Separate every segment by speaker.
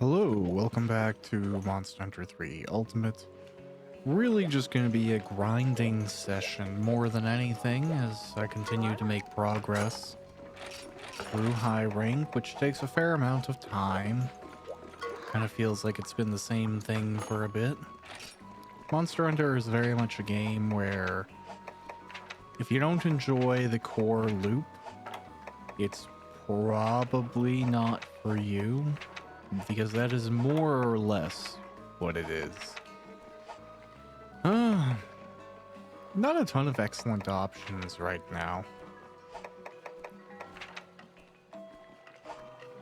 Speaker 1: Hello, welcome back to Monster Hunter 3 Ultimate. Really just going to be a grinding session more than anything as I continue to make progress through high rank, which takes a fair amount of time. Kind of feels like it's been the same thing for a bit. Monster Hunter is very much a game where if you don't enjoy the core loop, it's probably not for you. Because that is more or less what it is. Not a ton of excellent options right now.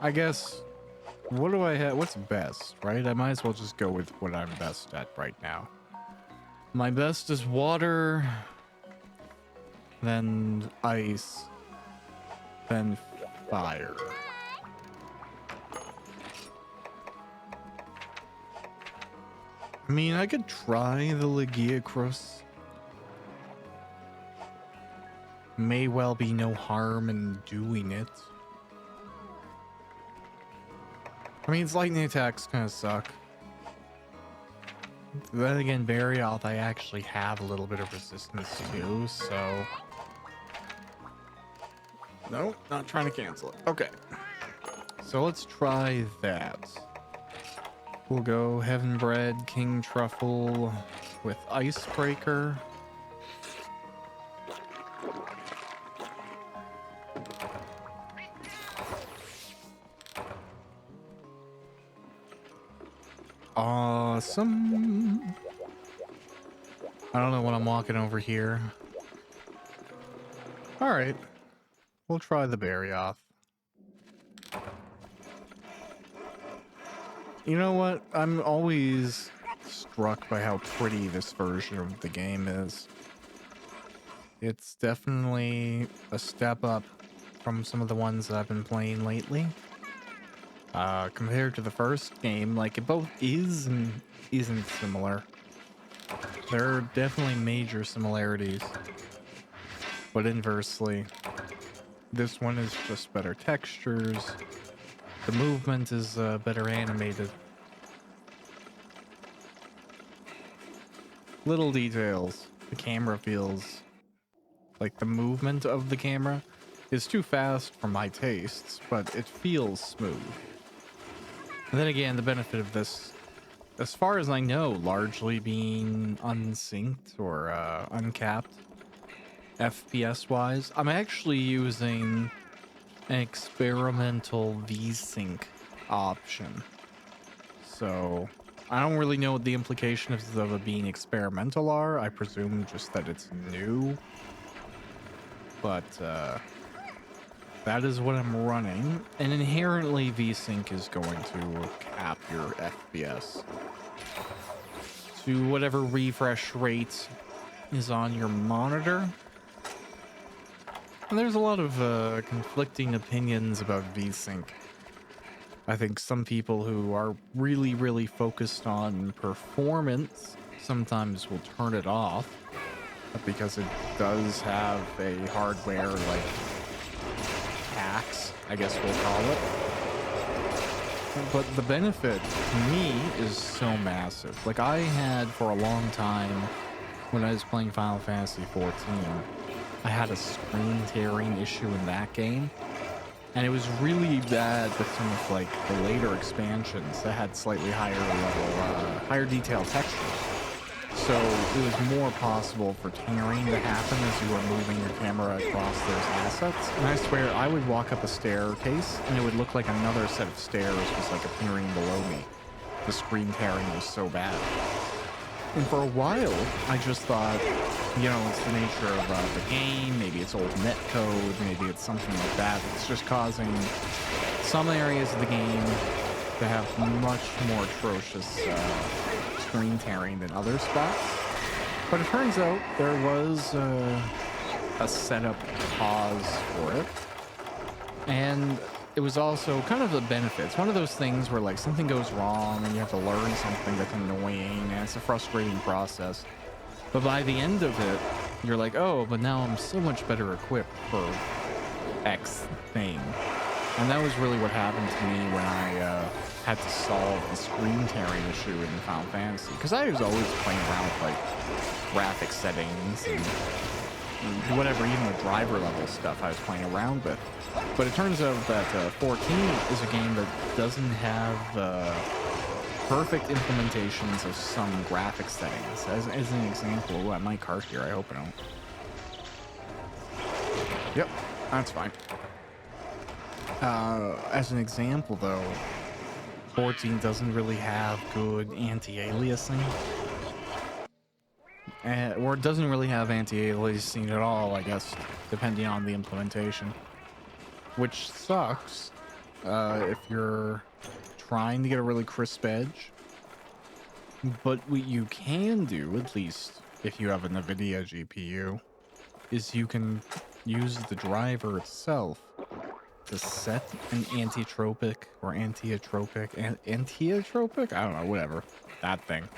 Speaker 1: I guess, what do I have? What's best, right? I might as well just go with what I'm best at right now. My best is water, then ice, then fire. I mean, I could try the Legiacrus. May well be no harm in doing it. I mean, its lightning attacks kind of suck. Then again, Barioth I actually have a little bit of resistance to, so... No, not trying to cancel it. Okay. So let's try that. We'll go Heaven Bread, King Truffle with Icebreaker. Awesome. I don't know what I'm walking over here. Alright. We'll try the Barioth. You know what? I'm always struck by how pretty this version of the game is. It's definitely a step up from some of the ones that I've been playing lately. Compared to the first game, like, it both is and isn't similar. There are definitely major similarities. But inversely, this one is just better textures. The movement is better animated. Little details. The camera feels like the movement of the camera is too fast for my tastes, but it feels smooth. And then again, the benefit of this, as far as I know, largely being unsynced or uncapped FPS wise, I'm actually using an experimental VSync option. So I don't really know what the implications of it being experimental are. I presume just that it's new. But that is what I'm running. And inherently VSync is going to cap your FPS to whatever refresh rate is on your monitor. And there's a lot of conflicting opinions about VSync. I think some people who are really focused on performance sometimes will turn it off because it does have a hardware like tax, I guess we'll call it. But the benefit to me is so massive. Like, I had for a long time when I was playing Final Fantasy 14, I had a screen tearing issue in that game, and it was really bad with some of like the later expansions that had slightly higher level, higher detail textures. So it was more possible for tearing to happen as you were moving your camera across those assets. And I swear, I would walk up a staircase and it would look like another set of stairs was like appearing below me. The screen tearing was so bad. And for a while, I just thought, you know, it's the nature of the game. Maybe it's old netcode. Maybe it's something like that. It's just causing some areas of the game to have much more atrocious screen tearing than other spots. But it turns out there was a setup cause for it. And it was also kind of a benefit. It's one of those things where like something goes wrong and you have to learn something that's annoying and it's a frustrating process. But by the end of it, you're like, oh, but now I'm so much better equipped for X thing. And that was really what happened to me when I had to solve the screen tearing issue in Final Fantasy, because I was always playing around with like graphic settings and whatever, even the driver level stuff I was playing around with. But it turns out that 14 is a game that doesn't have perfect implementations of some graphic settings. As an example, I might cart here. I hope I don't. Yep, that's fine. As an example, though, 14 doesn't really have good anti-aliasing. Or it doesn't really have anti-aliasing at all, I guess, depending on the implementation. Which sucks if you're trying to get a really crisp edge. But what you can do, at least if you have a NVIDIA GPU, is you can use the driver itself to set an anti-tropic or anti-atropic, anti-atropic? I don't know, whatever. That thing.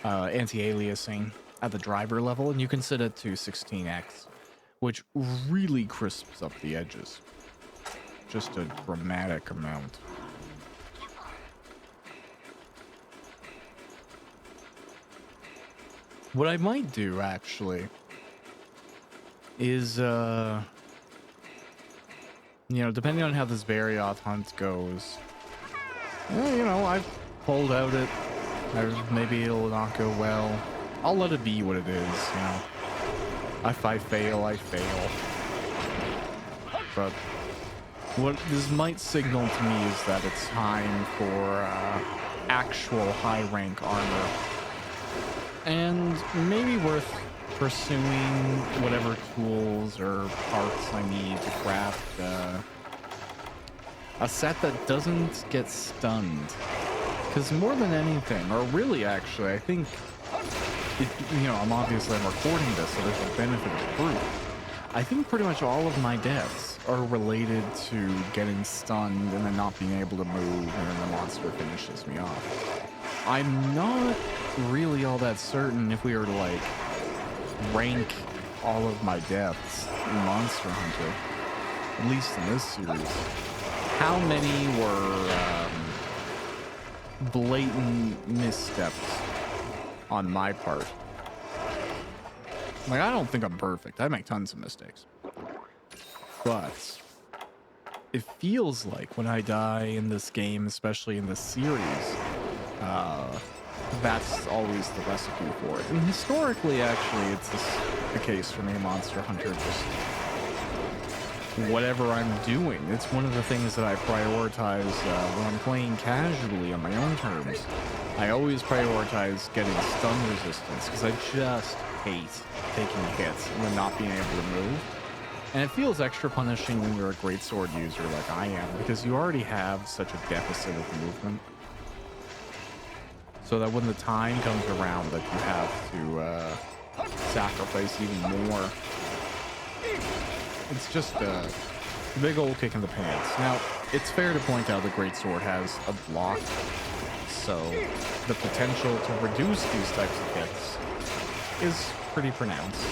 Speaker 1: Anti-aliasing at the driver level, and you can set it to 16x, which really crisps up the edges. Just a dramatic amount. What I might do, actually, is, you know, depending on how this Varioth hunt goes, you know, I've pulled out it. Maybe it'll not go well. I'll let it be what it is, you know. If I fail, I fail. But what this might signal to me is that it's time for actual high rank armor. And maybe worth pursuing whatever tools or parts I need to craft a set that doesn't get stunned. Because more than anything, or really actually, I think, you know, I'm recording this, so there's a benefit of proof. I think pretty much all of my deaths are related to getting stunned and then not being able to move, and then the monster finishes me off. I'm not really all that certain if we were to, like, rank all of my deaths in Monster Hunter, at least in this series. How many were blatant missteps on my part? Like, I don't think I'm perfect. I make tons of mistakes. But it feels like when I die in this game, especially in this series, that's always the recipe for it. And historically, actually, it's the case for me, Monster Hunter. Just whatever I'm doing, it's one of the things that I prioritize when I'm playing casually on my own terms. I always prioritize getting stun resistance, because I just hate taking hits and then not being able to move. And it feels extra punishing when you're a greatsword user like I am, because you already have such a deficit of movement. So that when the time comes around that you have to sacrifice even more, it's just a big old kick in the pants. Now, it's fair to point out the greatsword has a block, so the potential to reduce these types of hits is pretty pronounced.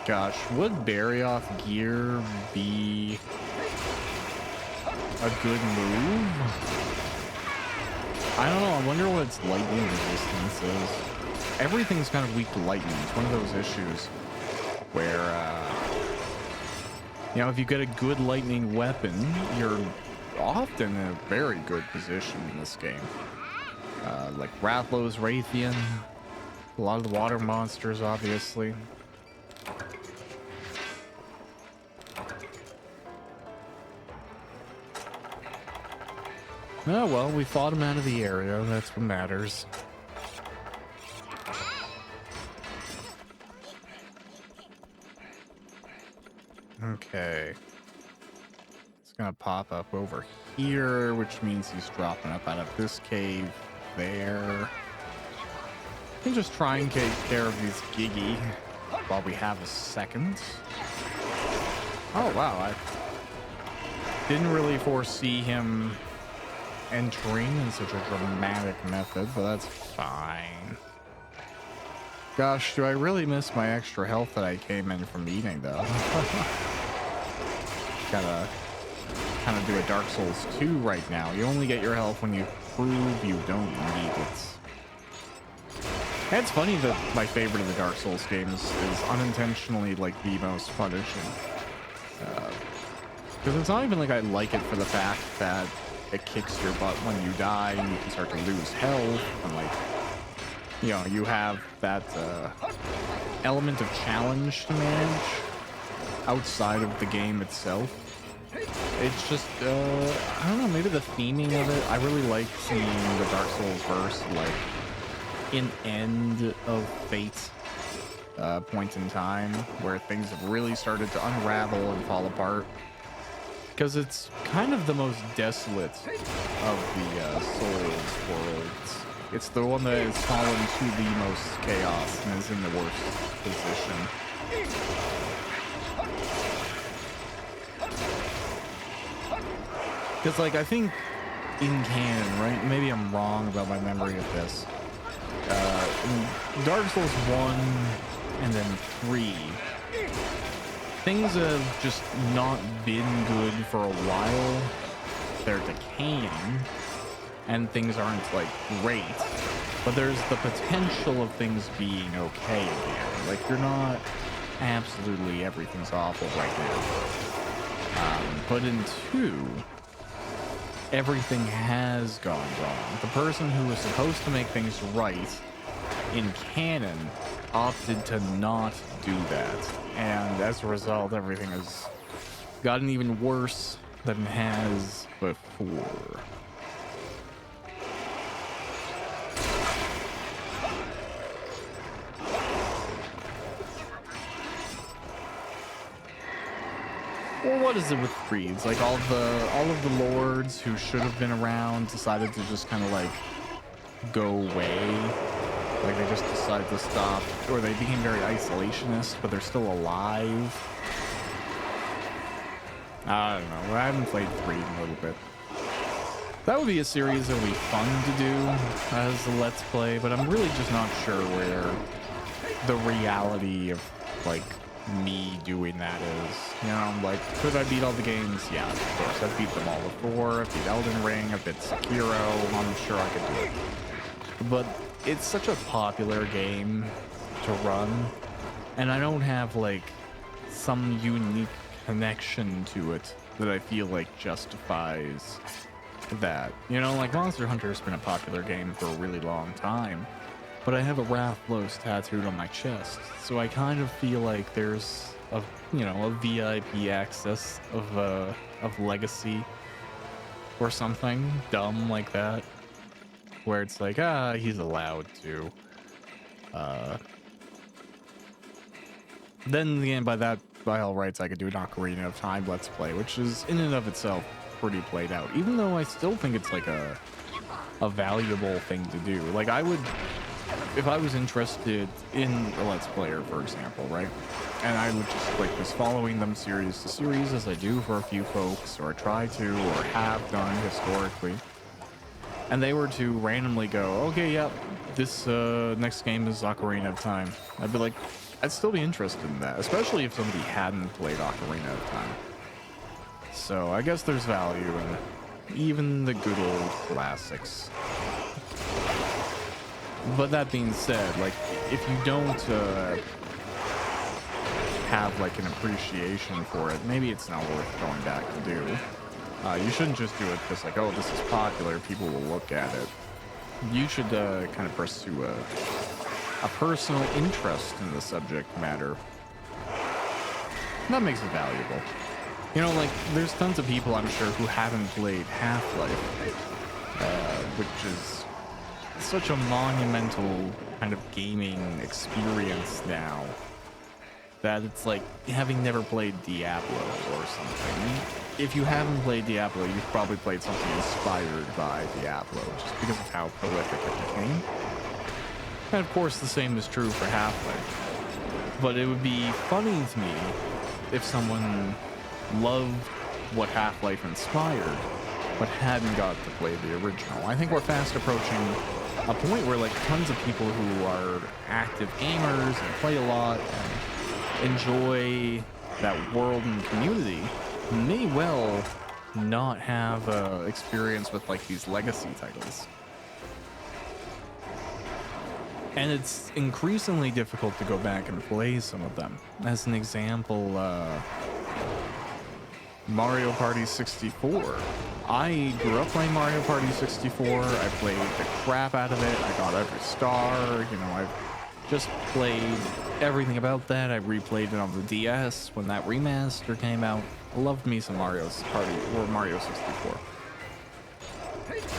Speaker 1: Gosh, would Barioth gear be a good move? I don't know. I wonder what its lightning resistance is. Everything's kind of weak to lightning. It's one of those issues where, you know, if you get a good lightning weapon, you're often in a very good position in this game. Like Rathlow's Raytheon, a lot of the water monsters, obviously. Oh, well, we fought him out of the area. That's what matters. Okay. It's gonna pop up over here, which means he's dropping up out of this cave there. We can just try and take care of these Gigi while we have a second. Oh, wow. I didn't really foresee him entering in such a dramatic method, but that's fine. Gosh, do I really miss my extra health that I came in from eating, though? Gotta kind of do a Dark Souls 2 right now. You only get your health when you prove you don't need it. And it's funny that my favorite of the Dark Souls games is unintentionally like the most punishing. Because it's not even like I like it for the fact that it kicks your butt when you die and you can start to lose health and like, you know, you have that element of challenge to manage outside of the game itself. It's just, I don't know, maybe the theming of it. I really like seeing the Dark Souls verse like an end of fate point in time where things have really started to unravel and fall apart. Because it's kind of the most desolate of the Souls worlds. It's the one that has fallen to the most chaos and is in the worst position. Because, like, I think in canon, right? Maybe I'm wrong about my memory of this. In Dark Souls 1 and then 3, things have just not been good for a while. They're decaying, and things aren't, like, great. But there's the potential of things being okay again. Like, you're not absolutely everything's awful right now. But in 2, everything has gone wrong. The person who was supposed to make things right in canon opted to not do that. And as a result, everything has gotten even worse than it has before. Well, what is it with creeds? Like all of the lords who should have been around decided to just kind of like go away. Like they just decided to stop, or they became very isolationist, but they're still alive. I don't know. I haven't played 3 in a little bit. That would be a series that would be fun to do as a Let's Play, but I'm really just not sure where the reality of like me doing that is. You know, like, could I beat all the games? Yeah, of course. I've beat them all before. I've beat Elden Ring. I've beat Sekiro. I'm sure I could do it. But it's such a popular game to run, and I don't have like some unique connection to it that I feel like justifies that. You know, like Monster Hunter has been a popular game for a really long time, but I have a Rathalos tattooed on my chest, so I kind of feel like there's a, you know, a VIP access of legacy or something dumb like that, where it's like, he's allowed to. Then again, by all rights, I could do an Ocarina of Time Let's Play, which is in and of itself pretty played out, even though I still think it's like a valuable thing to do. Like, I would, if I was interested in a Let's Player, for example, right? And I would just like was following them series to series as I do for a few folks, or try to, or have done historically. And they were to randomly go, okay, yep, this next game is Ocarina of Time. I'd be like, I'd still be interested in that, especially if somebody hadn't played Ocarina of Time. So I guess there's value in even the good old classics. But that being said, like, if you don't have like an appreciation for it, maybe it's not worth going back to do. You shouldn't just do it because, like, oh, this is popular, people will look at it. You should kind of pursue a personal interest in the subject matter. That makes it valuable. You know, like, there's tons of people, I'm sure, who haven't played Half-Life, which is such a monumental kind of gaming experience now, that it's like having never played Diablo or something. If you haven't played Diablo, you've probably played something inspired by Diablo, just because of how prolific it became. And of course, the same is true for Half-Life. But it would be funny to me if someone loved what Half-Life inspired, but hadn't got to play the original. I think we're fast approaching a point where like tons of people who are active gamers and play a lot and enjoy that world and community may well not have experience with like these legacy titles. And it's increasingly difficult to go back and play some of them. As an example, Mario Party 64. I grew up playing Mario Party 64. I played the crap out of it. I got every star. You know, I've just played everything about that. I replayed it on the DS when that remaster came out. I loved me some Mario Party or Mario 64.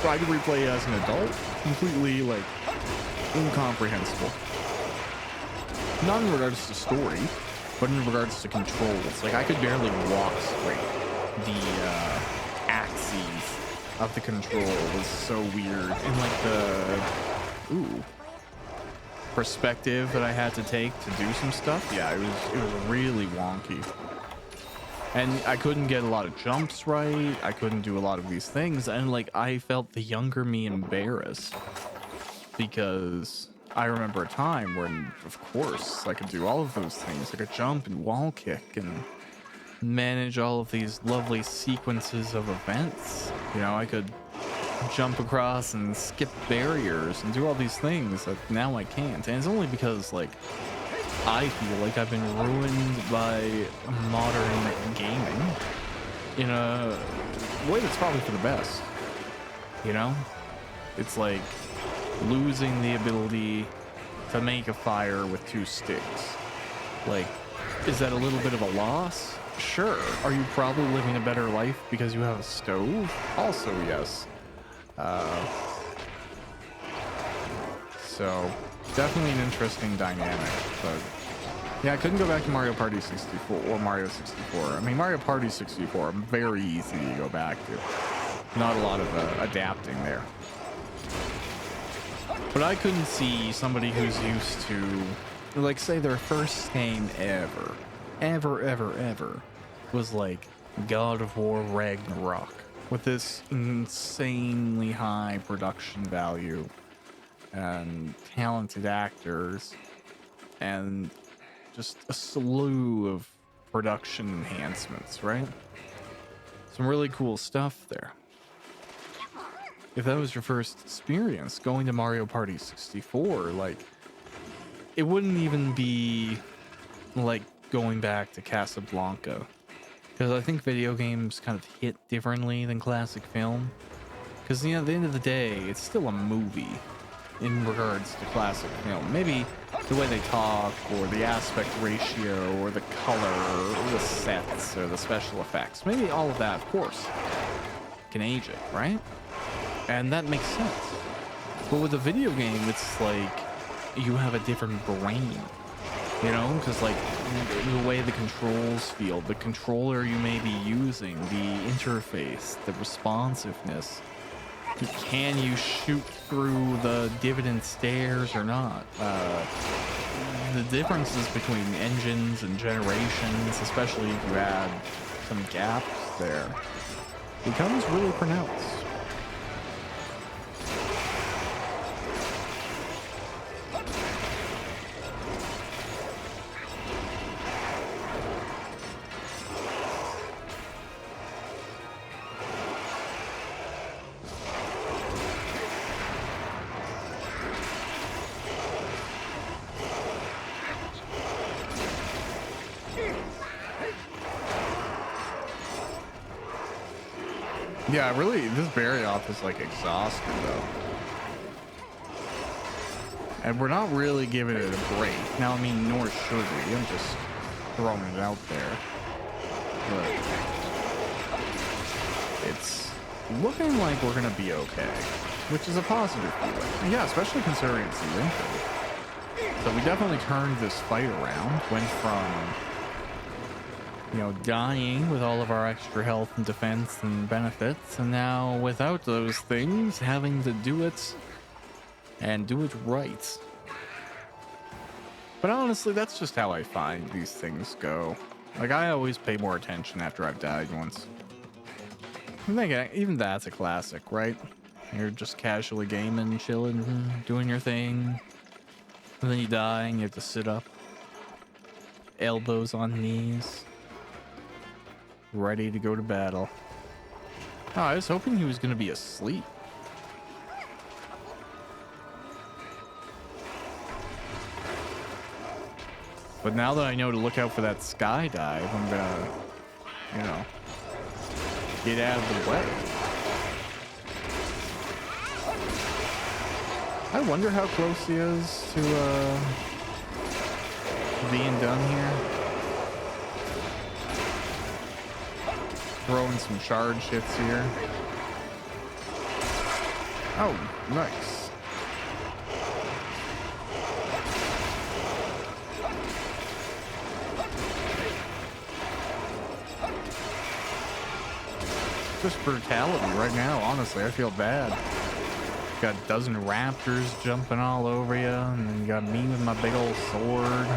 Speaker 1: Tried to replay it as an adult. Completely, like, incomprehensible. Not in regards to story, but in regards to controls. Like, I could barely walk straight. The axes of the control was so weird. And like the perspective that I had to take to do some stuff, yeah, it was really wonky. And I couldn't get a lot of jumps right. I couldn't do a lot of these things. And like, I felt the younger me embarrassed, because I remember a time when, of course, I could do all of those things. I could jump and wall kick and manage all of these lovely sequences of events. You know, I could jump across and skip barriers and do all these things that now I can't. And it's only because, like, I feel like I've been ruined by modern gaming in a way that's probably for the best. You know? It's like losing the ability to make a fire with 2 sticks. Like, is that a little bit of a loss? Sure. Are you probably living a better life because you have a stove? Also, yes. So, definitely an interesting dynamic, but yeah, I couldn't go back to Mario Party 64 or Mario 64. I mean, Mario Party 64, very easy to go back to. Not a lot of adapting there. But I couldn't see somebody who's used to, like, say their first game ever was like God of War Ragnarok, with this insanely high production value and talented actors and just a slew of production enhancements, right? Some really cool stuff there. If that was your first experience going to Mario Party 64, like, it wouldn't even be like going back to Casablanca, because I think video games kind of hit differently than classic film. Because, you know, at the end of the day, it's still a movie in regards to classic film. Maybe the way they talk, or the aspect ratio, or the color, or the sets, or the special effects. Maybe all of that, of course, can age it, right? And that makes sense. But with a video game, it's like you have a different brain, you know? Because, like, the way the controls feel, the controller you may be using, the interface, the responsiveness. Can you shoot through the dividend stairs or not? The differences between engines and generations, especially if you add some gaps there, becomes really pronounced. Yeah, really, this berry off is like exhausting though. And we're not really giving it a break. Now, I mean, nor should we. I'm just throwing it out there. But it's looking like we're gonna be okay, which is a positive feeling. Yeah, especially considering it's the winter. So we definitely turned this fight around. Went from, you know, dying with all of our extra health and defense and benefits, and now without those things, having to do it and do it right. But honestly, that's just how I find these things go. Like, I always pay more attention after I've died once. I think even that's a classic, right? You're just casually gaming, chilling, doing your thing. And then you die and you have to sit up. Elbows on knees. Ready to go to battle. Oh, I was hoping he was going to be asleep. But now that I know to look out for that skydive, I'm gonna, you know, get out of the way. I wonder how close he is to being done here. Throwing some charge hits here. Oh, nice. Just brutality right now, honestly. I feel bad. Got a dozen raptors jumping all over you, and then you got me with my big old sword.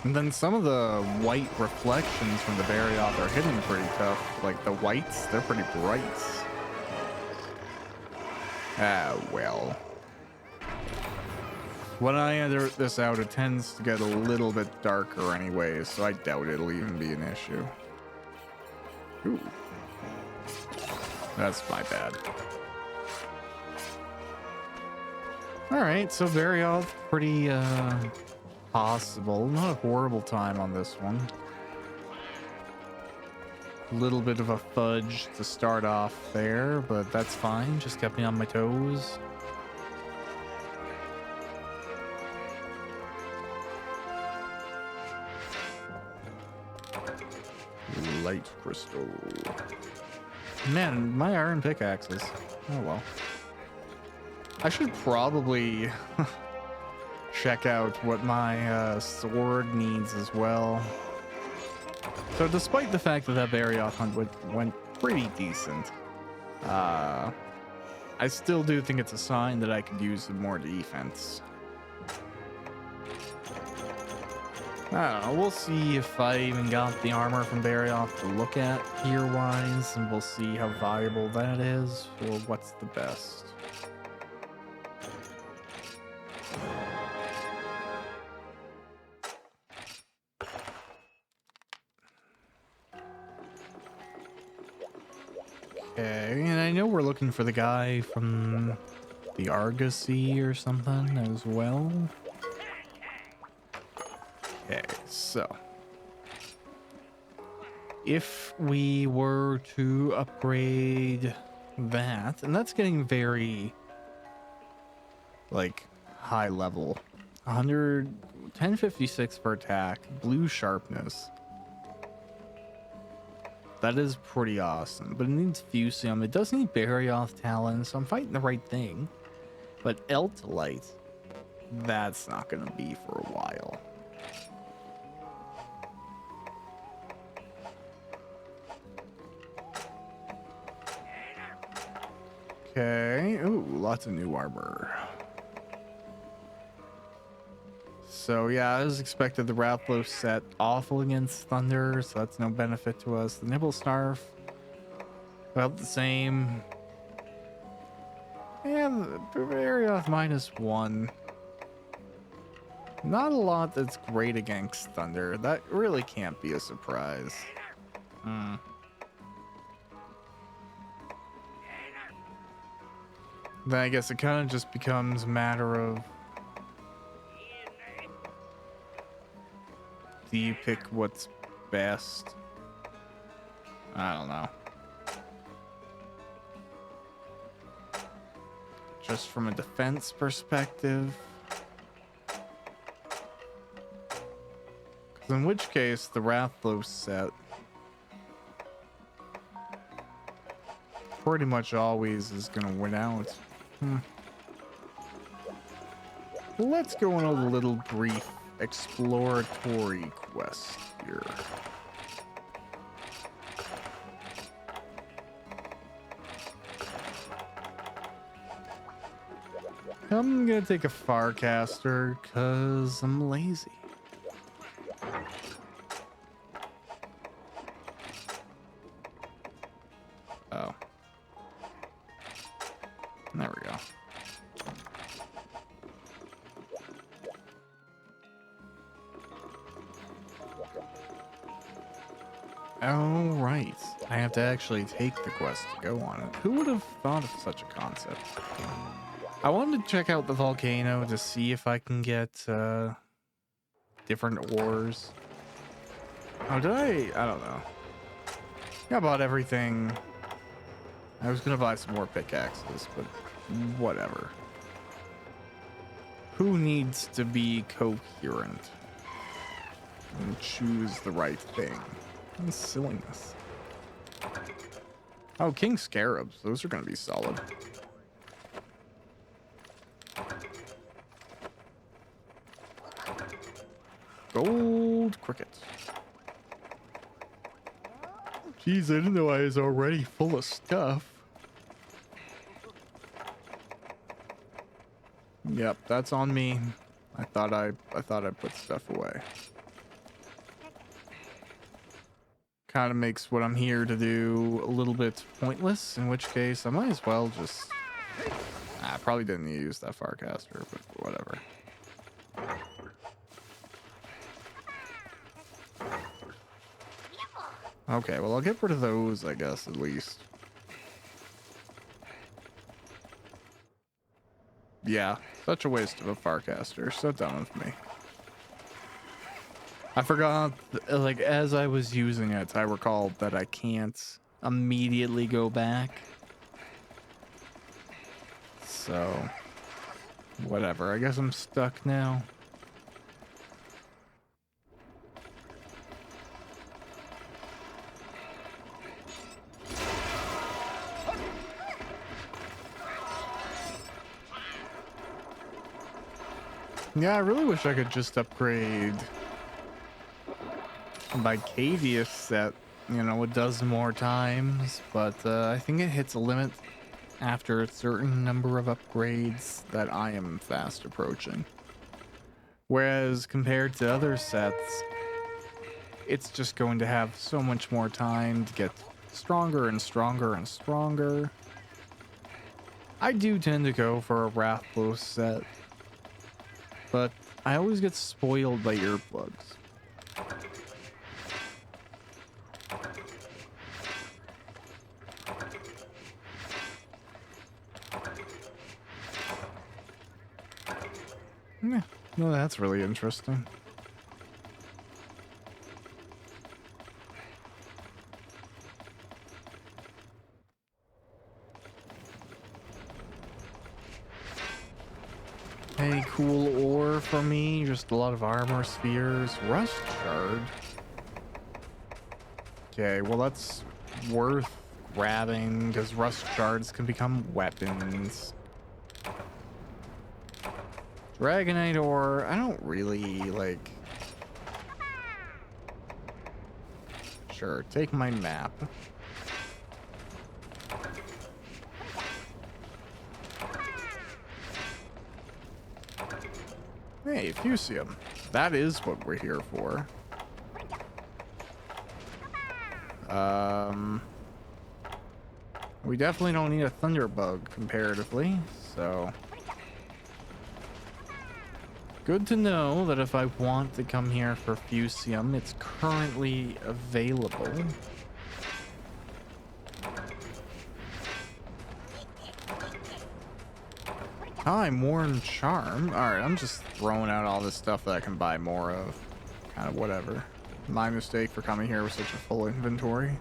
Speaker 1: And then some of the white reflections from the Barioth are hitting pretty tough. Like the whites, they're pretty bright. Ah, well. When I enter this out, it tends to get a little bit darker anyways, so I doubt it'll even be an issue. Ooh. That's my bad. Alright, so Barioth, pretty possible. Not a horrible time on this one. A little bit of a fudge to start off there, but that's fine. Just kept me on my toes. Light crystal. Man, my iron pickaxes. Oh well. I should probably check out what my sword needs as well. So despite the fact that Barioth hunt went pretty decent, I still do think it's a sign that I could use some more defense. I don't know, we'll see if I even got the armor from Barioth to look at gear-wise, and we'll see how valuable that is, or what's the best. Okay, and I know we're looking for the guy from the Argosy or something as well. Okay, so if we were to upgrade that, and that's getting very like high level, 1056 for attack, blue sharpness. That is pretty awesome, but it needs Fusium. It does need Barioth Talon, so I'm fighting the right thing. But Eltalite, that's not going to be for a while. Okay. Ooh, lots of new armor. So yeah, as expected, the Rathlow set awful against Thunder, so that's no benefit to us. The Nibble Snarf, about the same. And Barioth -1. Not a lot that's great against Thunder. That really can't be a surprise. Then I guess it kind of just becomes a matter of, do you pick what's best? I don't know. Just from a defense perspective. Because in which case, the Rathlow set pretty much always is going to win out. Let's go on a little brief exploratory quest here. I'm gonna take a Farcaster because I'm lazy. There we go. Oh, right. I have to actually take the quest to go on it. Who would have thought of such a concept? I wanted to check out the volcano to see if I can get different ores. Oh, did I don't know. I bought everything. I was going to buy some more pickaxes, but whatever. Who needs to be coherent and choose the right thing? What silliness. Oh, king scarabs. Those are going to be solid. Gold crickets. Jeez, I didn't know I was already full of stuff. Yep, that's on me. I thought I put stuff away. Kind of makes what I'm here to do a little bit pointless, in which case I might as well just... I probably didn't need to use that Farcaster, but whatever. Okay, well, I'll get rid of those, I guess, at least. Yeah, such a waste of a Farcaster. So done with me. I forgot, like, as I was using it, I recalled that I can't immediately go back. So, whatever. I guess I'm stuck now. Yeah, I really wish I could just upgrade my Cavius set. You know, it does more times, but I think it hits a limit after a certain number of upgrades that I am fast approaching. Whereas compared to other sets, it's just going to have so much more time to get stronger and stronger and stronger. I do tend to go for a Wrathblow set, but I always get spoiled by earplugs. Yeah, well, that's really interesting. Any cool ore for me? Just a lot of armor spheres. Rust shard. Okay, well, that's worth grabbing because rust shards can become weapons. Dragonite ore, I don't really like. Sure, take my map. Hey, Fusium. That is what we're here for. We definitely don't need a Thunderbug comparatively, so... Good to know that if I want to come here for Fusium, it's currently available. Time-worn charm. Alright, I'm just throwing out all this stuff that I can buy more of. Kind of whatever. My mistake for coming here with such a full inventory.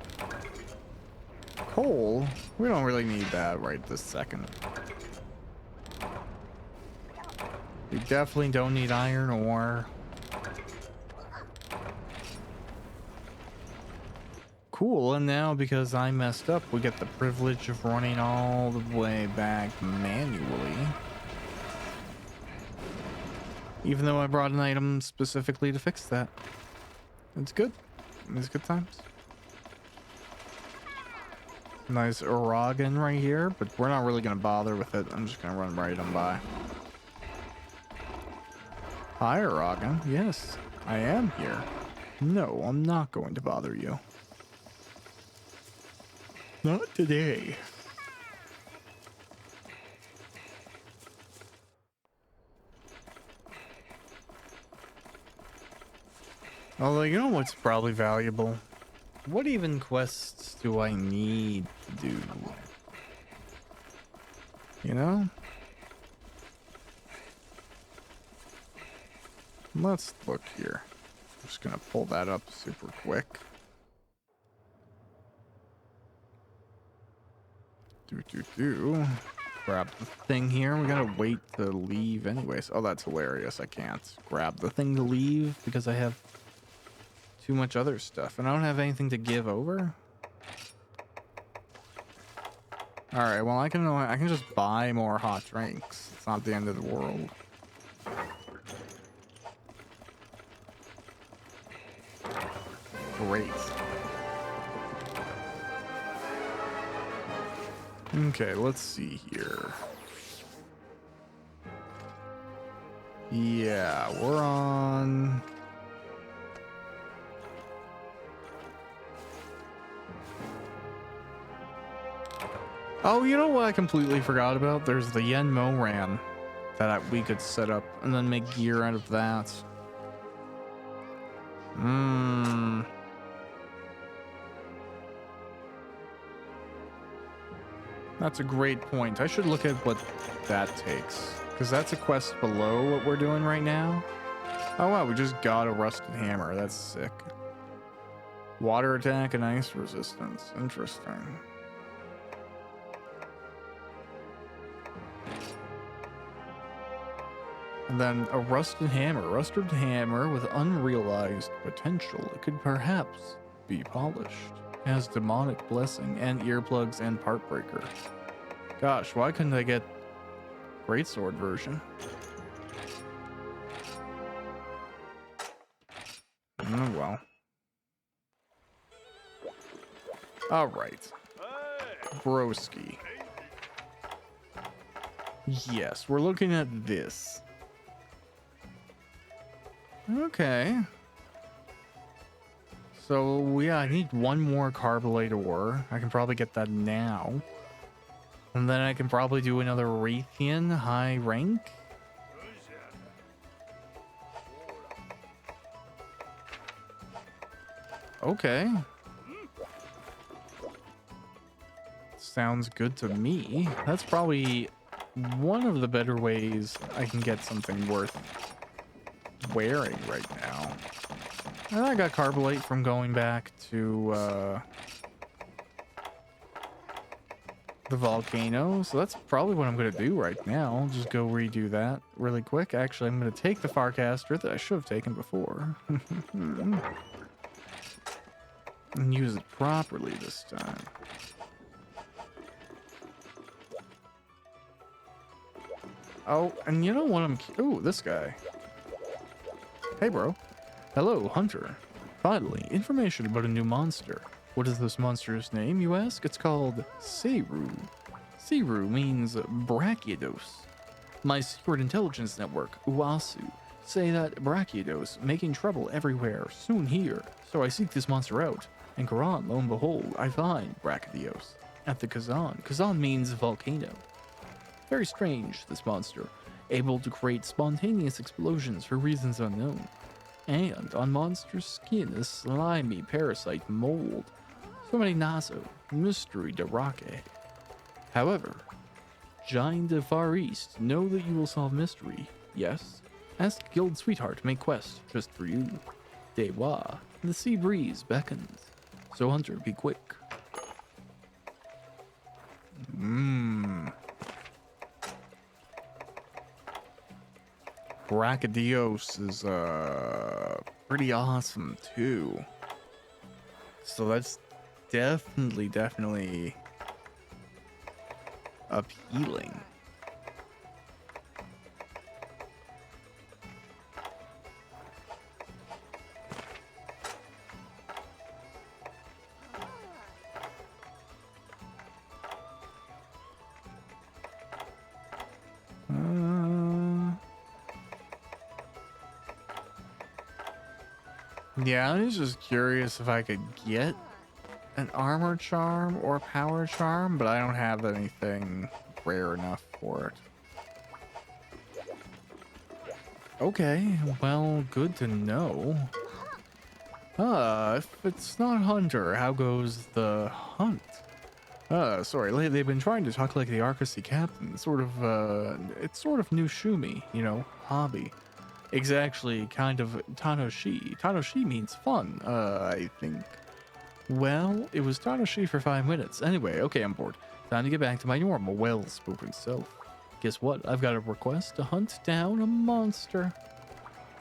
Speaker 1: Coal? We don't really need that right this second. We definitely don't need iron ore. Cool, and now because I messed up, we get the privilege of running all the way back manually. Even though I brought an item specifically to fix that. It's good. It's good times. Nice Uragan right here, but we're not really going to bother with it. I'm just going to run right on by. Hi, Uragan. Yes, I am here. No, I'm not going to bother you. Not today. Although, you know what's probably valuable? What even quests do I need to do? You know? Let's look here. I'm just gonna pull that up super quick. Grab the thing here. We gotta wait to leave anyways. Oh, that's hilarious. I can't grab the thing to leave because I have too much other stuff and I don't have anything to give over. All right, well, I can just buy more hot drinks. It's not the end of the world. Great. Okay, let's see here. Yeah, we're on... Oh, you know what I completely forgot about? There's the Yen Moran that we could set up and then make gear out of that. That's a great point. I should look at what that takes, because that's a quest below what we're doing right now. Oh wow, we just got a rusted hammer. That's sick. Water attack and ice resistance. Interesting. And then a rusted hammer. Rusted hammer with unrealized potential. It could perhaps be polished. It has demonic blessing and earplugs and part breaker. Gosh, why couldn't I get greatsword version? Oh well. All right. Broski. Yes, we're looking at this. Okay. So, yeah, I need one more carbolite ore. I can probably get that now. And then I can probably do another Raytheon high rank. Okay. Sounds good to me. That's probably one of the better ways I can get something worth wearing right now. And I got carbolite from going back to the volcano, so that's probably what I'm gonna do right now. Just go redo that really quick. Actually, I'm gonna take the Farcaster that I should have taken before and use it properly this time. Oh, and you know what ooh, this guy. Hey, bro. Hello, Hunter. Finally, information about a new monster. What is this monster's name, you ask? It's called Seiru. Seiru means Brachiodos. My secret intelligence network, Uasu, say that Brachiodos making trouble everywhere, soon here. So I seek this monster out. And Quran, lo and behold, I find Brachiodos at the Kazan. Kazan means volcano. Very strange, this monster. Able to create spontaneous explosions for reasons unknown. And on monster's skin is slimy parasite mold. So many naso, mystery de roque. However, Giant of Far East, know that you will solve mystery. Yes? Ask Guild Sweetheart to make quest just for you. Dewa, the sea breeze beckons. So Hunter, be quick. Brachiodos is pretty awesome too. So that's definitely appealing. Yeah, I was just curious if I could get an armor charm or power charm, but I don't have anything rare enough for it. Okay, well, good to know. If it's not Hunter, how goes the hunt? Sorry, lately they've been trying to talk like the Arcosy captain. It's sort of new Shumi, hobby. It's actually kind of Tanoshi. Tanoshi means fun, I think. Well, it was Tanoshi for 5 minutes. Anyway, okay, I'm bored. Time to get back to my normal, well-spoken self. Guess what? I've got a request to hunt down a monster.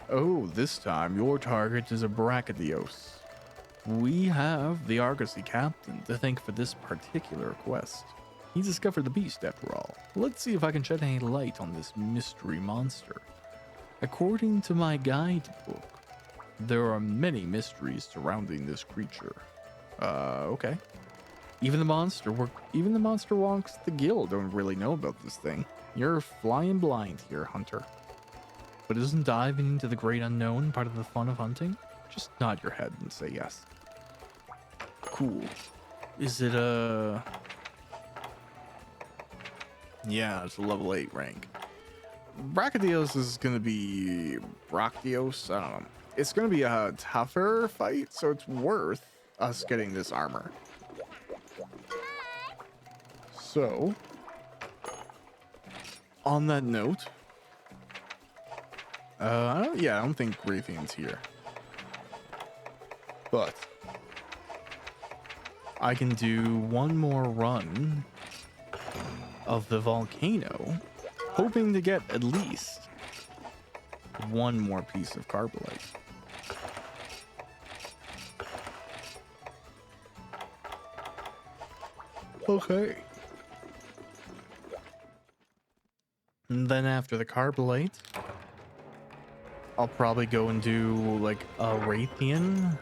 Speaker 1: Oh, this time your target is a Brachydios. We have the Argosy captain to thank for this particular quest. He discovered the beast after all. Let's see if I can shed any light on this mystery monster. According to my guidebook, there are many mysteries surrounding this creature. Okay. Even the monster walks the guild don't really know about this thing. You're flying blind here, Hunter. But isn't diving into the great unknown part of the fun of hunting? Just nod your head and say yes. Cool. Is it yeah, it's a level 8 rank. Brachydios is gonna be Brachydios, I don't know. It's gonna be a tougher fight, so it's worth us getting this armor. So, on that note, I don't think Raytheon's here. But I can do one more run of the volcano, hoping to get at least one more piece of carbonite. Okay. And then after the carbonite, I'll probably go and do like a Raytheon,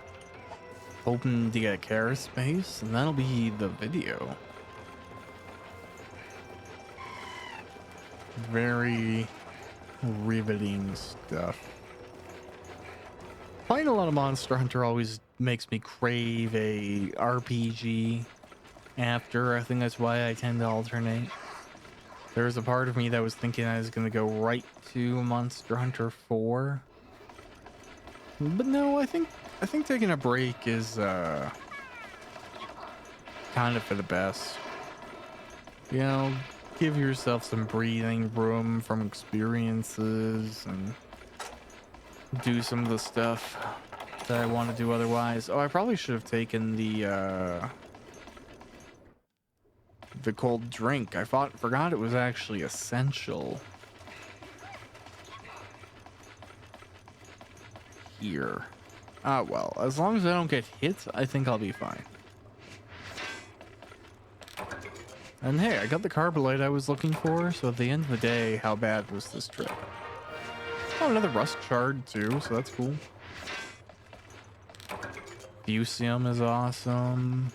Speaker 1: hoping to get a Kara space, and that'll be the video. Very riveting stuff. Playing a lot of Monster Hunter always makes me crave a RPG after. I think that's why I tend to alternate. There's a part of me that was thinking I was going to go right to Monster Hunter 4. But no, I think taking a break is kind of for the best. Give yourself some breathing room from experiences and do some of the stuff that I want to do otherwise. Oh, I probably should have taken the cold drink. I forgot it was actually essential here. Well, as long as I don't get hit, I think I'll be fine. And hey, I got the carbonite I was looking for, so at the end of the day, how bad was this trip? Oh, another rust shard too, so that's cool. Fusium is awesome.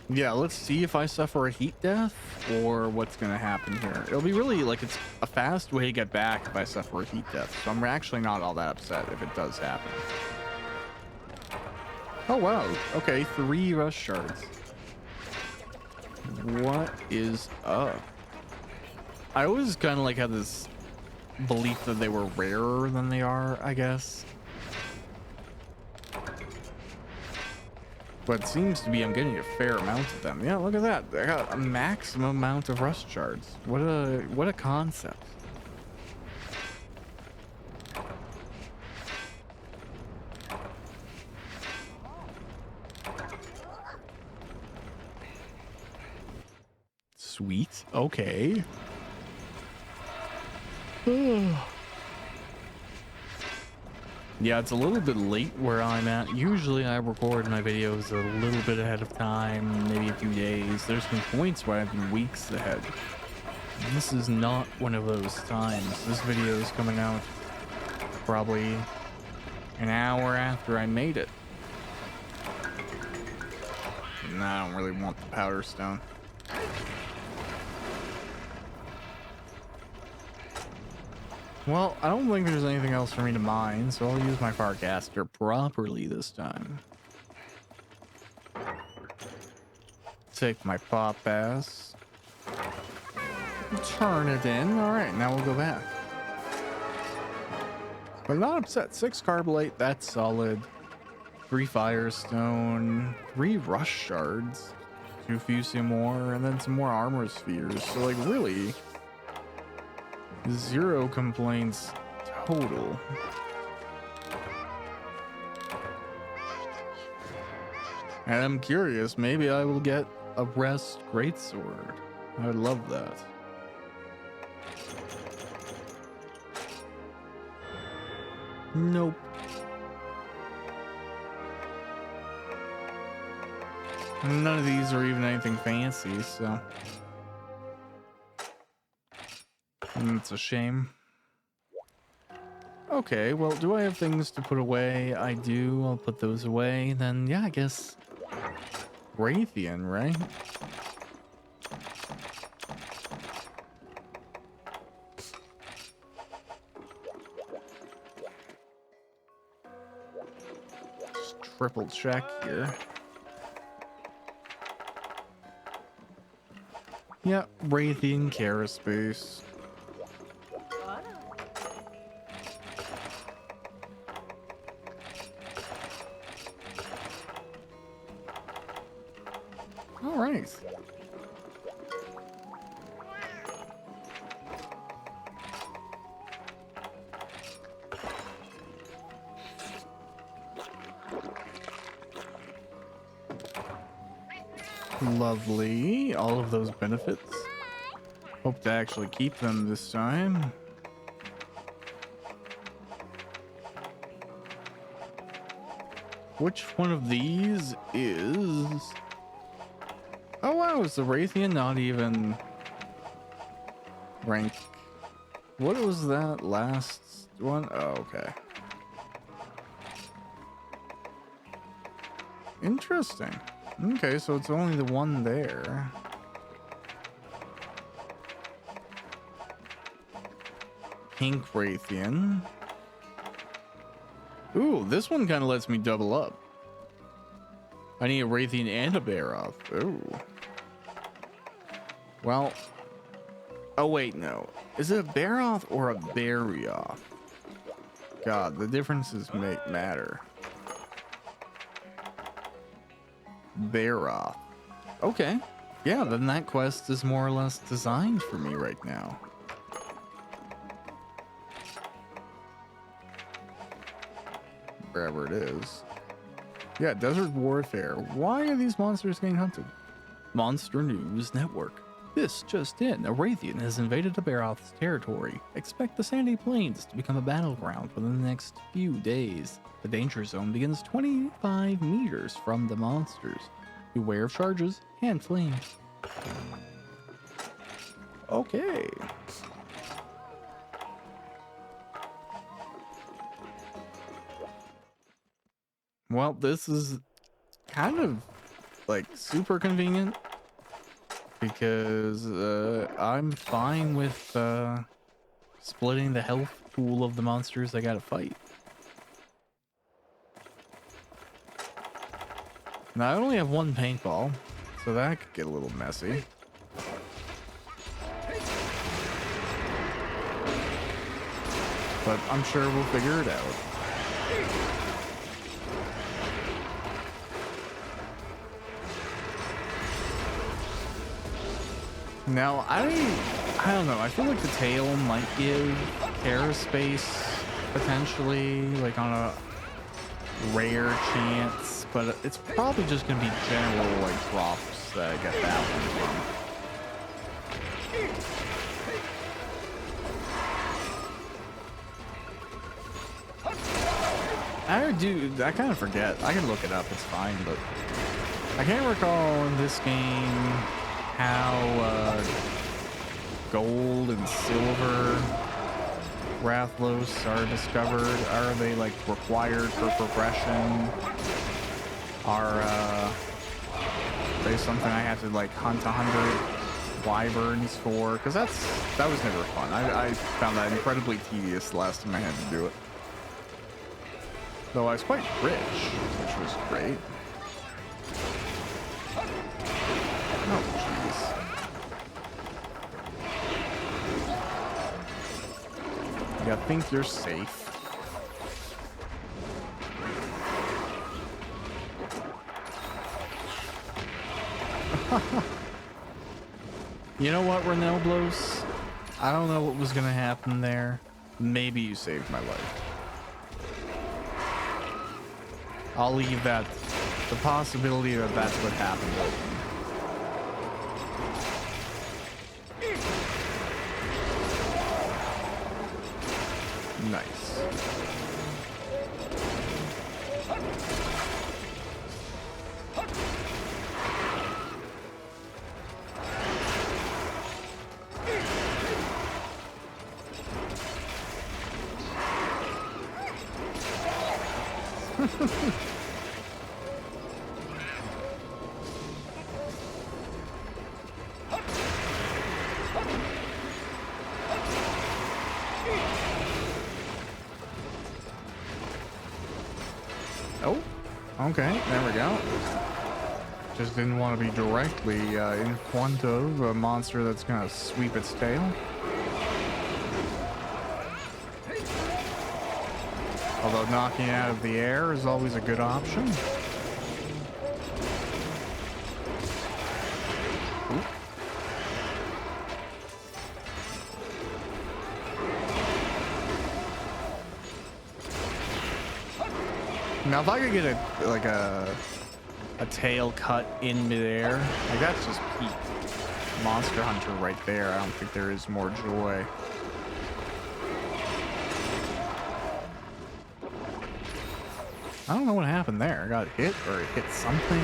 Speaker 1: Yeah, let's see if I suffer a heat death or what's going to happen here. It'll be really like it's a fast way to get back if I suffer a heat death. So I'm actually not all that upset if it does happen. Oh, wow. Okay, 3 rust shards. What is up? I always kind of like had this belief that they were rarer than they are, I guess. But it seems to be I'm getting a fair amount of them. Yeah, look at that. I got a maximum amount of rust shards. What a concept. Sweet. Okay. Yeah, it's a little bit late where I'm at. Usually I record my videos a little bit ahead of time, maybe a few days. There's been points where I've been weeks ahead. This is not one of those times. This video is coming out probably an hour after I made it. And I don't really want the powder stone. Well, I don't think there's anything else for me to mine, so I'll use my Farcaster properly this time. Take my pop ass. Turn it in. All right, now we'll go back. But not upset. 6 Carbolite, that's solid. 3 Firestone, 3 Rush Shards, 2 Fusion more, and then some more Armor Spheres. So, like, really, 0 complaints total. And I'm curious, maybe I will get a Rest Greatsword. I would love that. Nope. None of these are even anything fancy, so it's a shame. Okay, well, do I have things to put away? I do. I'll put those away. Then, yeah, I guess Raytheon, right? Just triple check here. Yeah, Raytheon Caraspace. All right. Lovely. All of those benefits. Hope to actually keep them this time. Which one of these is... Oh wow, is the Raytheon not even rank? What was that last one? Oh, okay. Interesting. Okay, so it's only the one there. Pink Raytheon. Ooh, this one kind of lets me double up. I need a Raytheon and a Baroth. Ooh. Well. Oh, wait, no. Is it a Baroth or a Barioth? God, the differences matter. Baroth. Okay. Yeah, then that quest is more or less designed for me right now. Wherever it is. Yeah, Desert Warfare. Why are these monsters getting hunted? Monster News Network. This just in, a Raytheon has invaded the Baroth's territory. Expect the Sandy Plains to become a battleground within the next few days. The danger zone begins 25 meters from the monsters. Beware of charges and flames. Okay. Well, this is kind of like super convenient because I'm fine with splitting the health pool of the monsters I gotta fight. Now I only have 1 paintball, so that could get a little messy. But I'm sure we'll figure it out. Now, I don't know. I feel like the tail might give aerospace potentially, like on a rare chance, but it's probably just gonna be general like drops that I get that one from. I kind of forget. I can look it up. It's fine, but I can't recall in this game how gold and silver Rathlos are discovered. Are they like required for progression? Are they something I have to like hunt 100 wyverns for? Because that was never fun. I found that incredibly tedious the last time I had to do it. Though I was quite rich, which was great. Oh, jeez. You think you're safe. You know what, Renoblos? I don't know what was gonna happen there. Maybe you saved my life. I'll leave that, the possibility that that's what happened, open. Nice. Oh, okay, there we go. Just didn't want to be directly in front of a monster that's gonna sweep its tail. Although knocking it out of the air is always a good option. Ooh. Now if I could get a tail cut in midair, like that's just peak Monster Hunter right there. I don't think there is more joy. I don't know what happened there. I got hit or it hit something.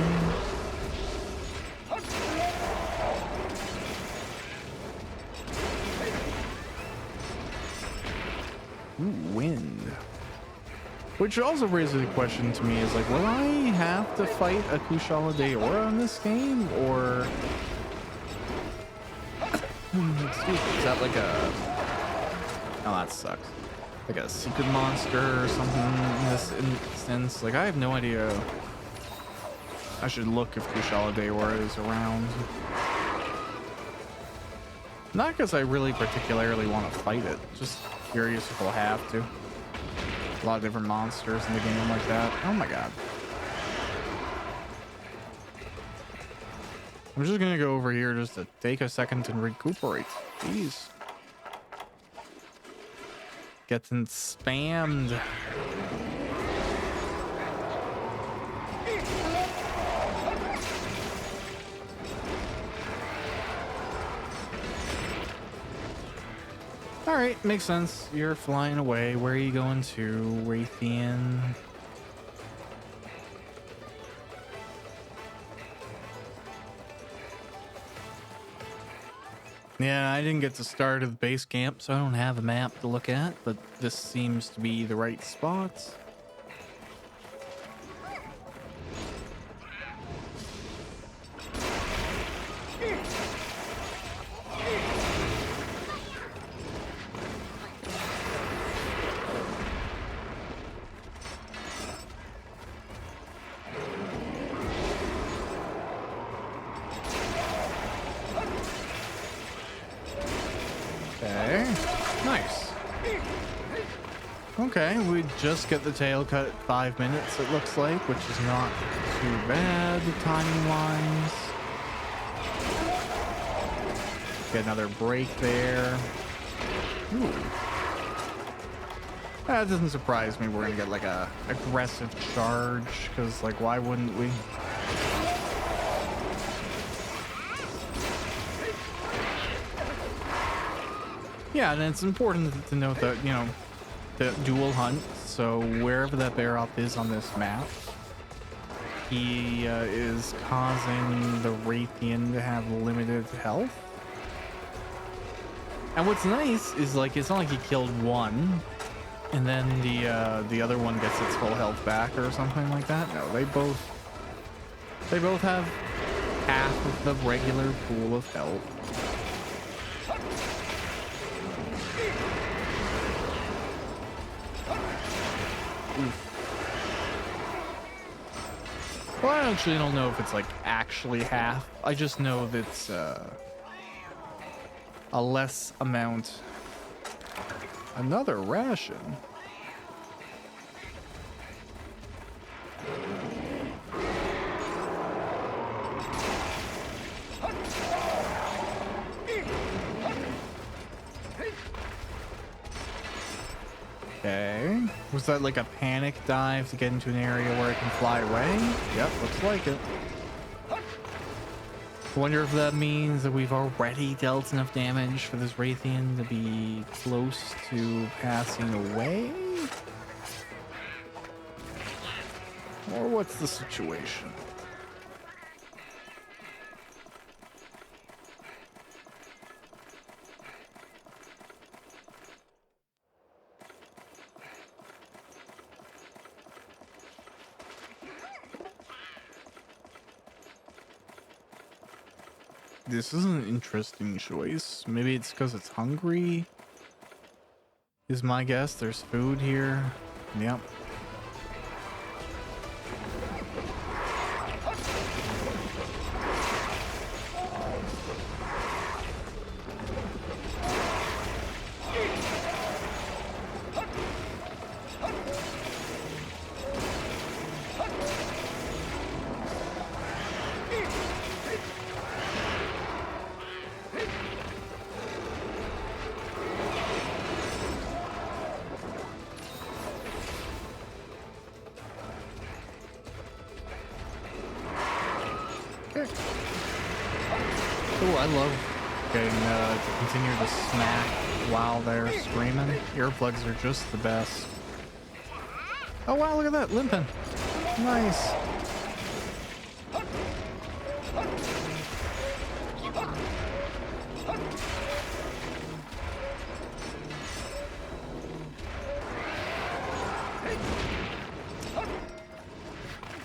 Speaker 1: Ooh, wind. Which also raises a question to me is like, will I have to fight a Kushala Daora in this game? Or excuse me, is that like a, oh that sucks. Like a secret monster or something in this instance. Like I have no idea. I should look if Kushala Daora is around. Not because I really particularly want to fight it. Just curious if I'll have to. A lot of different monsters in the game like that. Oh my god. I'm just gonna go over here just to take a second and recuperate. Jeez. Getting spammed. All right, makes sense. You're flying away. Where are you going to, Raytheon? Yeah, I didn't get to start at the base camp, so I don't have a map to look at, but this seems to be the right spot. Okay, we just get the tail cut at 5 minutes, it looks like, which is not too bad timing wise. Get another break there. Ooh. That doesn't surprise me. We're gonna get like a aggressive charge, because like why wouldn't we? Yeah, and it's important to note that, you know, the dual hunt, so wherever that bear up is on this map, he is causing the Raytheon to have limited health. And what's nice is like it's not like he killed one and then the other one gets its full health back or something like that. No, they both have half of the regular pool of health. Well, I actually don't know if it's like actually half. I just know that it's a less amount Another ration. Okay. Was that like a panic dive to get into an area where it can fly away? Yep, looks like it. I wonder if that means that we've already dealt enough damage for this Raytheon to be close to passing away? Or what's the situation? This is an interesting choice. Maybe it's because it's hungry, is my guess. There's food here. Yep. Cool, I love getting to continue to smack while they're screaming. Earplugs are just the best. Oh wow, look at that, limping. Nice.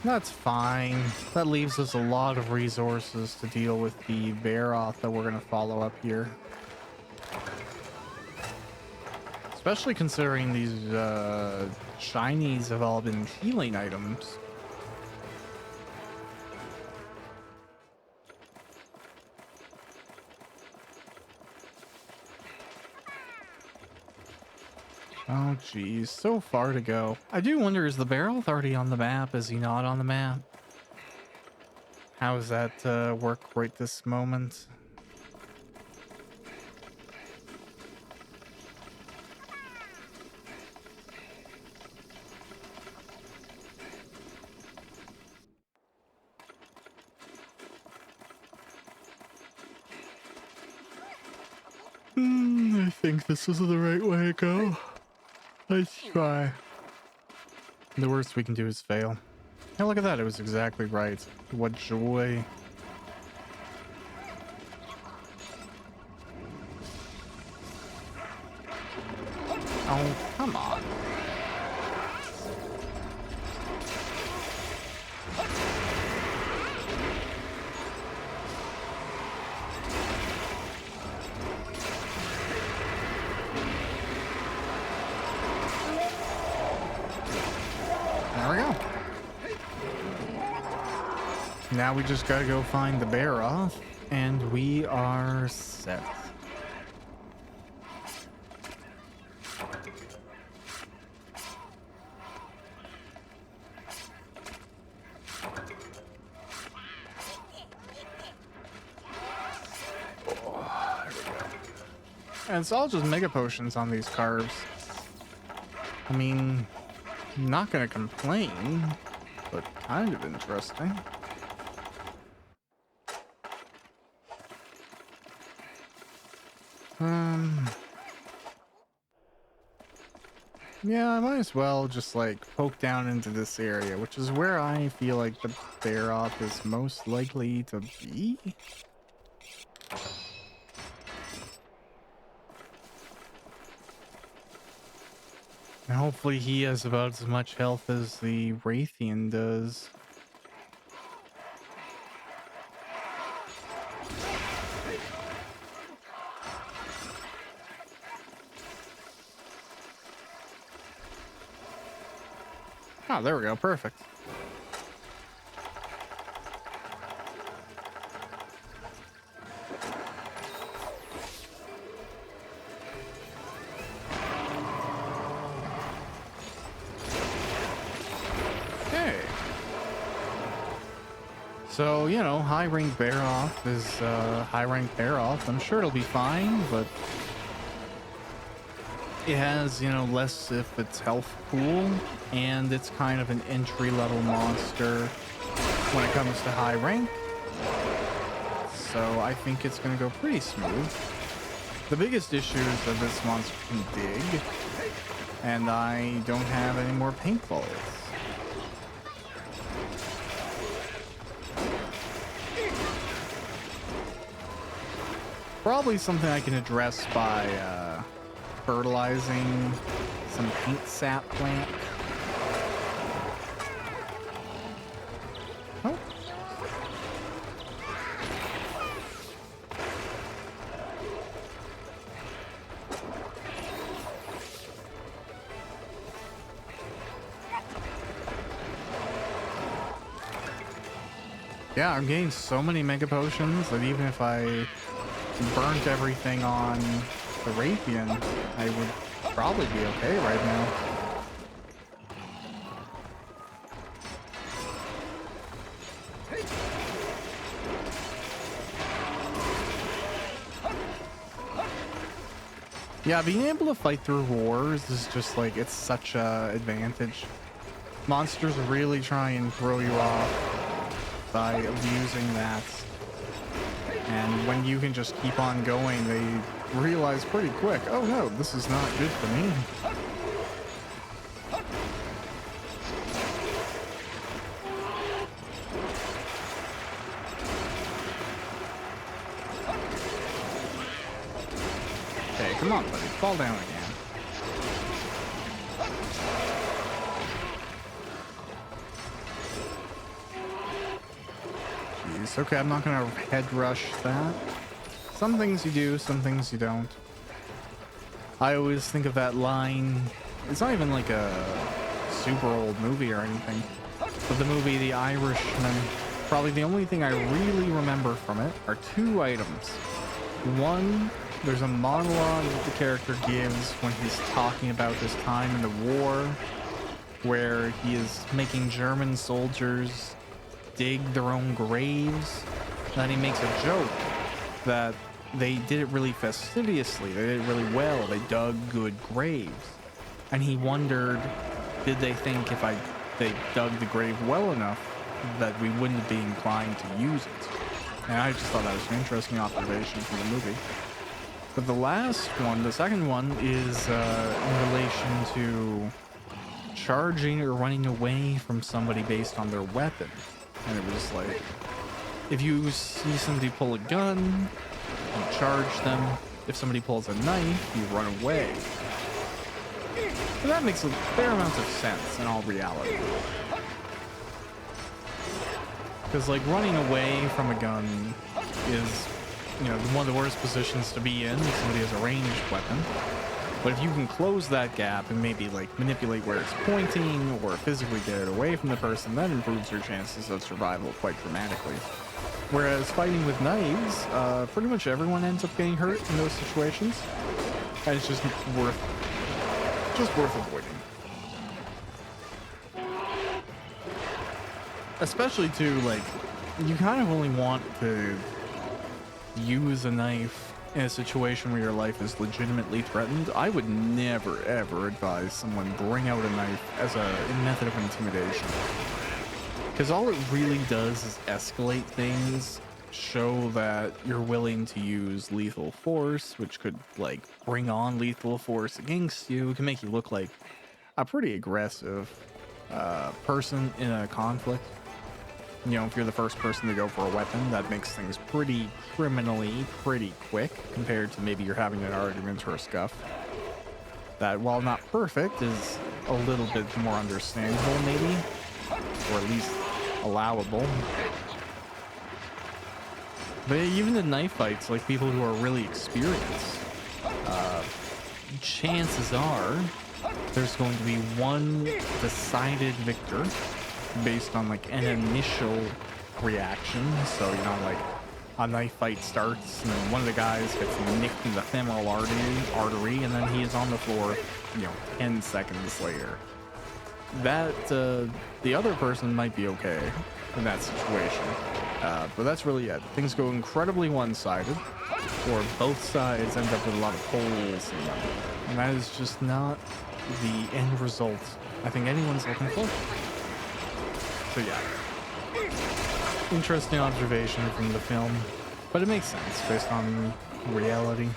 Speaker 1: That's fine. That leaves us a lot of resources to deal with the Baroth that we're going to follow up here. Especially considering these shinies have all been healing items. Oh geez, so far to go. I do wonder, is the Baroth already on the map? Is he not on the map? How does that work right this moment? I think this is the right way to go. Let's try. The worst we can do is fail. Hey, look at that. It was exactly right. What joy. Oh, come on. There we go. Now we just gotta go find the Baroth, and we are set. And it's all just mega potions on these carbs. I mean, not gonna complain, but kind of interesting. Yeah, I might as well just like poke down into this area, which is where I feel like the Baroth is most likely to be. And hopefully he has about as much health as the Raytheon does. Oh, there we go. Perfect. Okay. So, you know, high rank bear off is high rank bear off. I'm sure it'll be fine, but it has, you know, less if its health pool, and it's kind of an entry level monster when it comes to high rank. So I think it's going to go pretty smooth. The biggest issue is that this monster can dig, and I don't have any more paintballs. Probably something I can address by fertilizing some paint sap plant. Oh. Yeah, I'm getting so many mega potions that even if I burnt everything on the Raytheon, I would probably be okay right now. Yeah, being able to fight through wars is just like, it's such a advantage. Monsters really try and throw you off by abusing that. And when you can just keep on going, they realize pretty quick, oh no, this is not good for me. Okay, come on, buddy, fall down again. Okay, I'm not gonna head rush that. Some things you do, some things you don't. I always think of that line. It's not even like a super old movie or anything, but the movie The Irishman. Probably the only thing I really remember from it are two items. One, there's a monologue that the character gives when he's talking about his time in the war, where he is making German soldiers dig their own graves. Then he makes a joke that they did it really fastidiously, they did it really well, they dug good graves, and he wondered, did they think if they dug the grave well enough that we wouldn't be inclined to use it? And I just thought that was an interesting observation from the movie. But the last one, the second one, is in relation to charging or running away from somebody based on their weapon. And it was like, if you see somebody pull a gun, you charge them. If somebody pulls a knife, you run away. And that makes a fair amount of sense in all reality. Because, like, running away from a gun is, you know, one of the worst positions to be in if somebody has a ranged weapon. But if you can close that gap and maybe like manipulate where it's pointing or physically get it away from the person, that improves your chances of survival quite dramatically. Whereas fighting with knives, pretty much everyone ends up getting hurt in those situations, and it's just worth avoiding. Especially too, like, you kind of only want to use a knife in a situation where your life is legitimately threatened. I would never ever advise someone bring out a knife as a method of intimidation, because all it really does is escalate things, show that you're willing to use lethal force, which could like bring on lethal force against you. It can make you look like a pretty aggressive person in a conflict. You know, if you're the first person to go for a weapon, that makes things pretty criminally pretty quick compared to maybe you're having an argument or a scuff. That, while not perfect, is a little bit more understandable maybe, or at least allowable. But even in knife fights, like people who are really experienced, chances are there's going to be one decided victor based on like an initial reaction. So, you know, like a knife fight starts and then one of the guys gets nicked in the femoral artery, and then he is on the floor, you know, 10 seconds later. that the other person might be okay in that situation. But that's really it. Things go incredibly one-sided, or both sides end up with a lot of holes in them. And that is just not the end result I think anyone's looking for. So yeah. Interesting observation from the film, but it makes sense based on reality.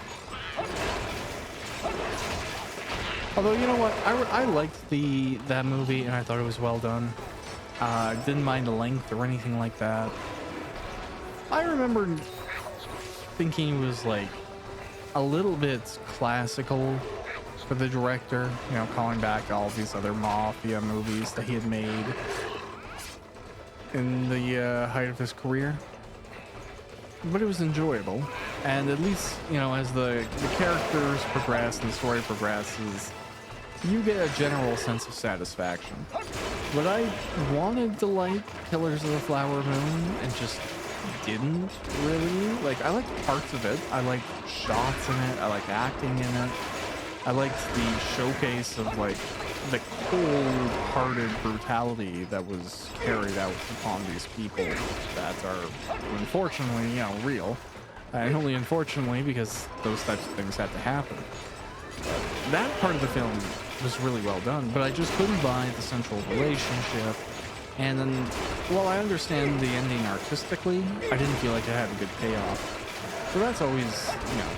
Speaker 1: Although, you know what, I liked that movie, and I thought it was well done. Didn't mind the length or anything like that. I remember thinking it was like a little bit classical for the director, you know, calling back all these other mafia movies that he had made in the height of his career. But it was enjoyable, and at least, you know, as the characters progress and the story progresses, you get a general sense of satisfaction. But I wanted to like Killers of the Flower Moon and just didn't really. Like, I liked parts of it. I liked shots in it. I liked acting in it. I liked the showcase of like the cold-hearted brutality that was carried out upon these people that are unfortunately, you know, real. And only unfortunately because those types of things had to happen. That part of the film was really well done, but I just couldn't buy the central relationship. And then, while I understand the ending artistically, I didn't feel like it had a good payoff. So that's always, you know,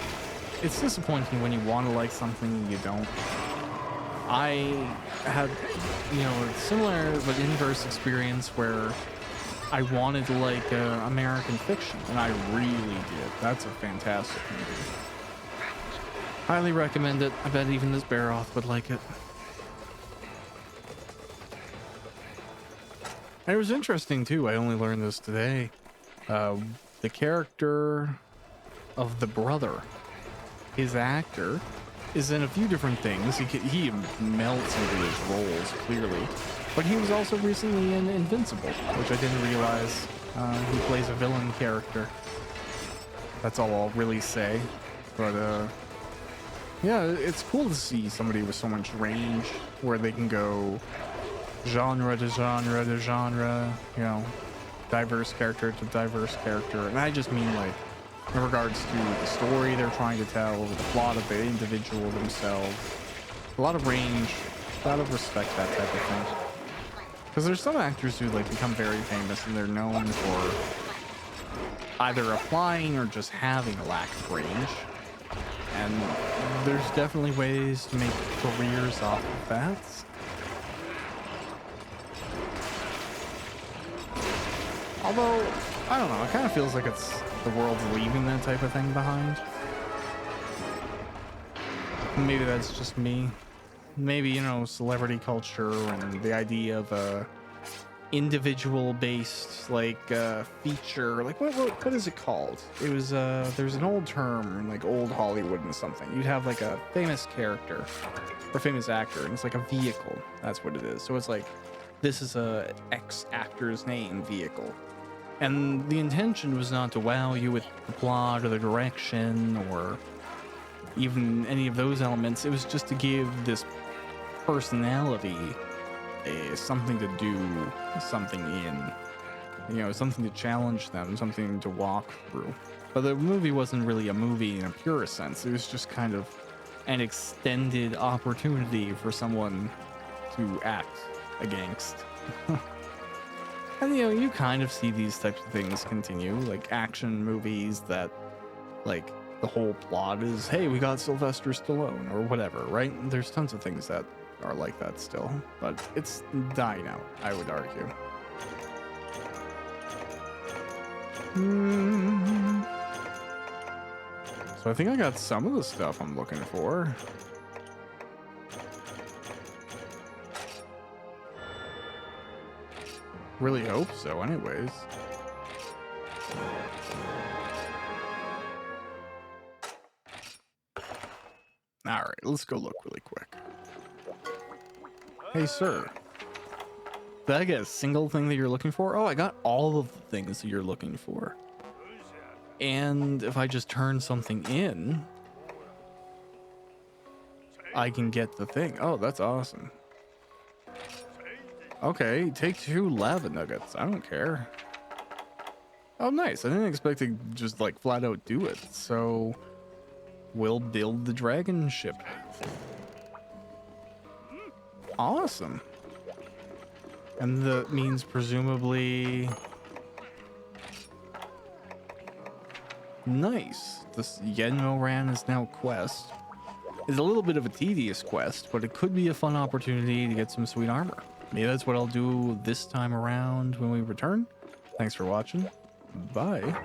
Speaker 1: it's disappointing when you want to like something and you don't. I had, you know, a similar but inverse experience where I wanted to like American Fiction, and I really did. That's a fantastic movie. Highly recommend it. I bet even this Baroth would like it. And it was interesting too. I only learned this today. The character of the brother, his actor, is in a few different things. He melts into his roles clearly, but he was also recently in Invincible, which I didn't realize. He plays a villain character. That's all I'll really say. But yeah, it's cool to see somebody with so much range where they can go genre to genre to genre, you know, diverse character to diverse character. And I just mean like in regards to the story they're trying to tell, or the plot of the individual themselves. A lot of range, a lot of respect, that type of thing. Because there's some actors who like become very famous and they're known for either applying or just having a lack of range. And there's definitely ways to make careers off of that. Although, I don't know, it kind of feels like it's the world's leaving that type of thing behind. Maybe that's just me. Maybe, you know, celebrity culture and the idea of a individual based like feature, like what is it called? It was there's an old term in like old Hollywood and something. You'd have like a famous character or famous actor, and it's like a vehicle. That's what it is. So it's like, this is a X actor's name vehicle. And the intention was not to wow you with the plot or the direction or even any of those elements. It was just to give this personality something to do something in, you know, something to challenge them, something to walk through. But the movie wasn't really a movie in a pure sense. It was just kind of an extended opportunity for someone to act against. And, you know, you kind of see these types of things continue, like action movies that, like, the whole plot is, hey, we got Sylvester Stallone or whatever, right? There's tons of things that are like that still, but it's dying out, I would argue. So I think I got some of the stuff I'm looking for. Really hope so, anyways. All right, let's go look really quick. Hey, sir. Did I get a single thing that you're looking for? Oh, I got all of the things that you're looking for. And if I just turn something in, I can get the thing. Oh, that's awesome. Okay, take 2 lava nuggets. I don't care. Oh, nice. I didn't expect to just like flat out do it. So we'll build the dragon ship. Awesome. And that means presumably... Nice. This Yenmo-ran is now quest. It's a little bit of a tedious quest, but it could be a fun opportunity to get some sweet armor. Maybe that's what I'll do this time around when we return. Thanks for watching. Bye.